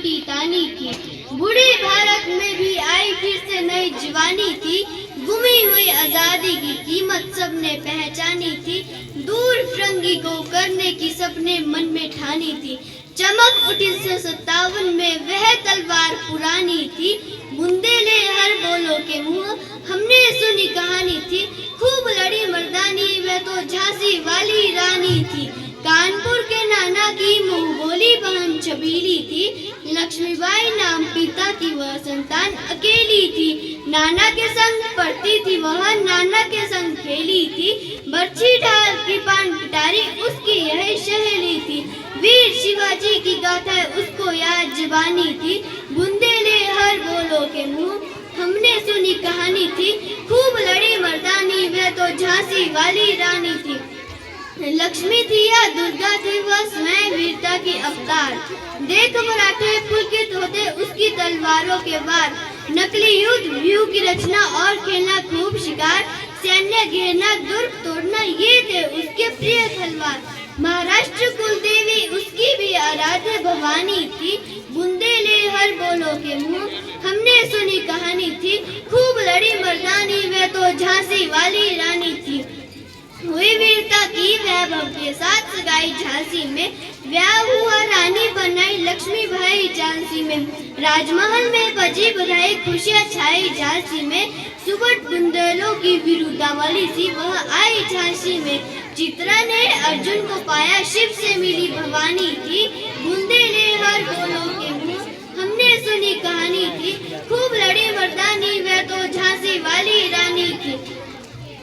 टूटी तानी थी। बूढ़े भारत में भी आई फिर से नई जवानी थी। गुमी हुई आजादी की कीमत सबने पहचानी थी। दूर फिरंगी को करने की सबने मन में ठानी थी। चमक उठी 1957 में वह तलवार पुरानी थी। बुंदेले हर बोलो के मुंह हमने सुनी कहानी थी। खूब लड़ी मर्दानी वह तो झांसी वाली रानी थी। कानपुर के नाना की मुंह बोली बहन छबीली थी। लक्ष्मीबाई नाम पिता की वह संतान अकेली थी। नाना के संग पढ़ती थी वह, नाना के संग खेली थी। बर्छी ढाल कृपाण पिटारी उसकी यह सहेली थी। वीर शिवाजी की गाथा उसको याद जुबानी थी। बुंदेले हर बोलो के मुंह हमने सुनी कहानी थी। खूब लड़ी मर्दानी वह तो झांसी वाली रानी थी। लक्ष्मी थी या दुर्गा थी वह स्वयं वीरता की अवतार। देख मराठे पुलकित होते उसकी तलवारों के वार। नकली युद्ध व्यूह की रचना और खेलना खूब शिकार। सैन्य घेरना दुर्ग तोड़ना ये थे उसके प्रिय तलवार। महाराष्ट्र कुल देवी उसकी भी आराध्य भवानी थी। बुंदेले हर बोलो के मुंह हमने सुनी कहानी थी। खूब लड़ी मर्दानी वह तो झांसी वाली रानी थी। हुई वीरता की वैभव के साथ सगाई झांसी में। ब्याह हुआ रानी बनाई लक्ष्मीबाई झांसी में। राजमहल में बजी बधाई खुशियां छाई झांसी में। सुबह बुंदेलों की विरुद्धावली सी वह आई झांसी में। चित्रा ने अर्जुन को पाया शिव से मिली भवानी थी। बुंदेले हर बोलो के मुंह हमने सुनी कहानी थी। खूब लड़ी मर्दानी वह तो झांसी वाली रानी थी।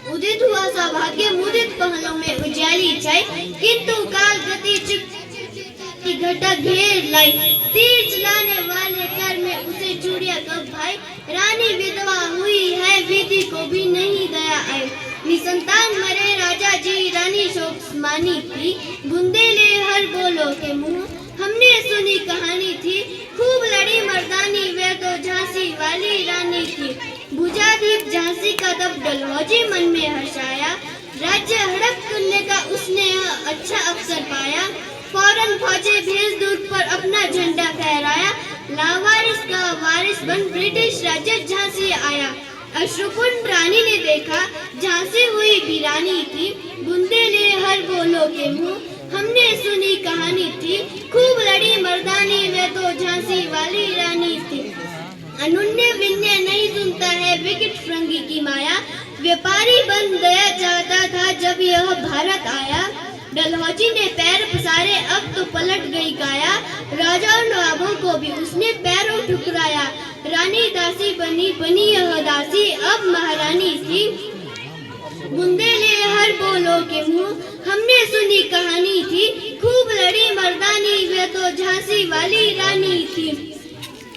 उदित हुआ सौभाग्य मुदित पहलों में उजाली छाई। किंतु काल गति की घटा घेर लाई। तीर चलाने वाले कर में उसे चूड़िया कब भाई। रानी विधवा हुई है विधि को भी नहीं दया आई। निसंतान मरे राजा जी रानी शोक मानी थी। बुंदेले हर बोलो के मुंह हमने सुनी कहानी थी। खूब लड़ी मर्दानी वह तो झांसी वाली रानी थी। भुजाधीप झांसी का तब डलहौजी मन में हर्षाया। राज्य हड़प करने का उसने अच्छा अवसर पाया। फौरन फौजे भेज दूत पर अपना झंडा फहराया। लावारिस का वारिस बन ब्रिटिश राज्य झांसी आया। अश्रुकुंड रानी ने देखा झांसी हुई वीरानी थी। बुंदेले हर बोलो के मुंह हमने सुनी कहानी थी। खूब लड़ी मर्दानी वह तो झांसी वाली रानी थी। अनुन्य विन्य नहीं सुनता है विकट फिरंगी की माया। व्यापारी बन गया चाहता था जब यह भारत आया। डलहौजी ने पैर पसारे अब तो पलट गई काया। राजा और नवाबों को भी उसने पैरों ठुकराया। रानी दासी बनी बनी यह दासी अब महारानी थी। बुंदेले हर बोलो के मुंह हमने सुनी कहानी थी। खूब लड़ी मर्दानी वह तो झांसी वाली रानी थी।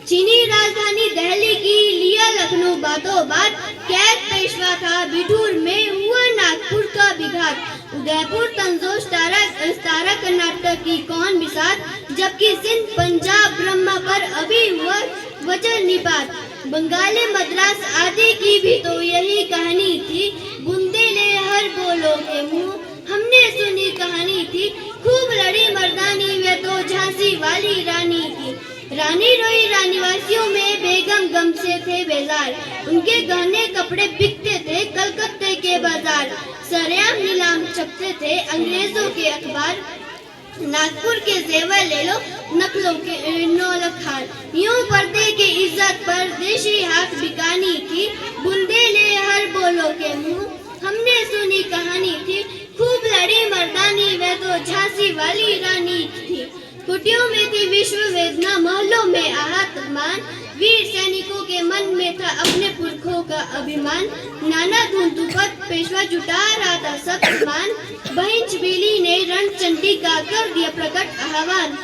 चीनी राजधानी दिल्ली की लिया लखनऊ बातों बात। कैद पेशवा था बिठूर में हुआ नागपुर का विघात। उदयपुर तंजोर तारा कर्नाटक की कौन बिसात। जबकि सिंध पंजाब ब्रह्मा पर अभी हुआ वचन निपात। बंगाली मद्रास आदि की भी तो यही कहानी थी। बुंदेले हर बोलो के मुंह हमने सुनी कहानी थी। खूब लड़ी मर्दानी वह तो झांसी वाली रानी थी। रानी रोई रानीवासियों में बेगम गम से थे बेजार। उनके गहने कपड़े बिकते थे कलकत्ते के बाजार। सरेआम नीलाम छपते थे अंग्रेजों के अखबार। नागपुर के जेवर ले लो नकलों के नौलखार। यूं पर्दे की इज्जत पर देशी हाथ बिकानी थी। बुंदेले हर बोलो के मुंह हमने सुनी कहानी थी। खूब लड़ी मर्दानी वह तो झांसी वाली रानी थी। कुटियों में थी विश्व वेदना महलों में आहत मान। वीर सैनिकों के मन में था अपने पुरखों का अभिमान। नाना धुंतुपत पेशवा जुटा रहा था सब सामान। बहन छबीली ने रणचंडी का कर दिया प्रकट आह्वान।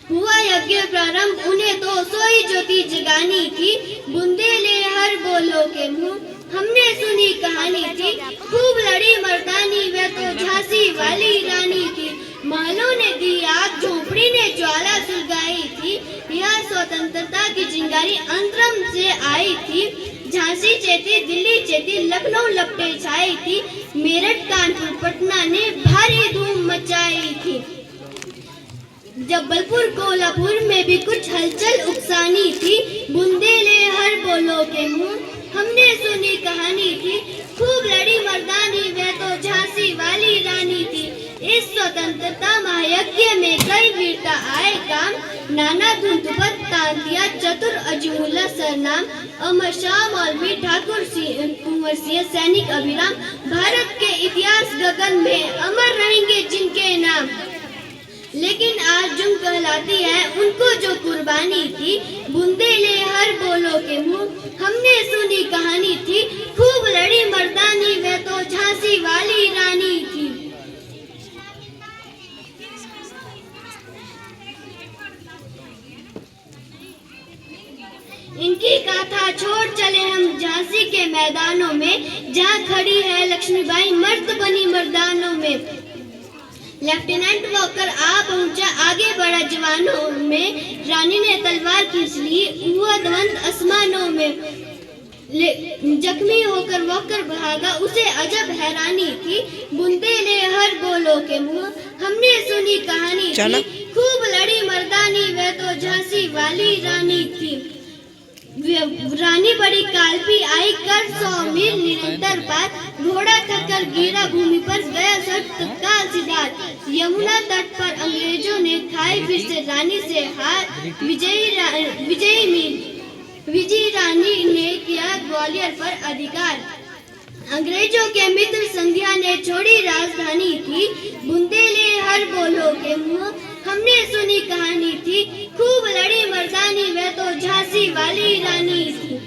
हुआ यज्ञ प्रारंभ उन्हें तो सोई ज्योति जगानी थी। बुंदेले हर बोलो के मुंह हमने सुनी कहानी थी। खूब लड़ी मर्दानी वह तो झांसी वाली रानी थी। महलों ने दी आग झोपड़ी ने ज्वाला सुलगाई थी। यह स्वतंत्रता की चिंगारी अंतरम से आई थी। झांसी चेती दिल्ली चेती लखनऊ लपटे छाई थी। मेरठ कानपुर पटना ने भारी धूम मचाई थी। जबलपुर कोल्हापुर में भी कुछ हलचल उकसानी थी, बुंदेले हर बोलो के मुंह हमने सुनी कहानी थी, खूब लड़ी मर्दानी वह तो झांसी वाली रानी थी। इस स्वतंत्रता महायज्ञ में कई वीरता आए काम, नाना धुंधुपत तांतिया चतुर अजमुल्ला सरनाम, अमर शाह मौलवी ठाकुर कुंवर सिंह सैनिक अभिराम, भारत के इतिहास गगन में अमर रहेंगे जिनके नाम। लेकिन आज जुम कहलाती है उनको जो कुर्बानी थी, बुंदेले हर बोलो के मुंह हमने सुनी कहानी थी, खूब लड़ी मर्दानी वह तो झांसी वाली रानी थी। इनकी गाथा छोड़ चले हम झांसी के मैदानों में, जहाँ खड़ी है लक्ष्मीबाई मर्द बनी मर्दानों में। लेफ्टिनेंट वॉकर आ पहुंचा, आगे बढ़ा जवानों में, रानी ने तलवार खींच ली, हुआ ध्वंस आसमानों में। जख्मी होकर वॉकर भागा, उसे अजब हैरानी थी, बुंदेले हर बोलो के मुंह हमने सुनी कहानी थी, खूब लड़ी मर्दानी वह तो झांसी वाली रानी थी। रानी बड़ी कालपी आई कर 100 मील निरंतर पार, घोड़ा थककर गिरा भूमि पर, गया सट तत्काल सिद्धार्थ। यमुना तट पर अंग्रेजों ने खाई फिर से रानी से हार, विजयी रानी ने किया ग्वालियर पर अधिकार। अंग्रेजों के मित्र संध्या ने छोड़ी राजधानी थी, बुंदेले हर बोलो के मुंह हमने सुनी कहानी थी, खूब लड़ी मर्दानी वह तो झांसी वाली रानी थी।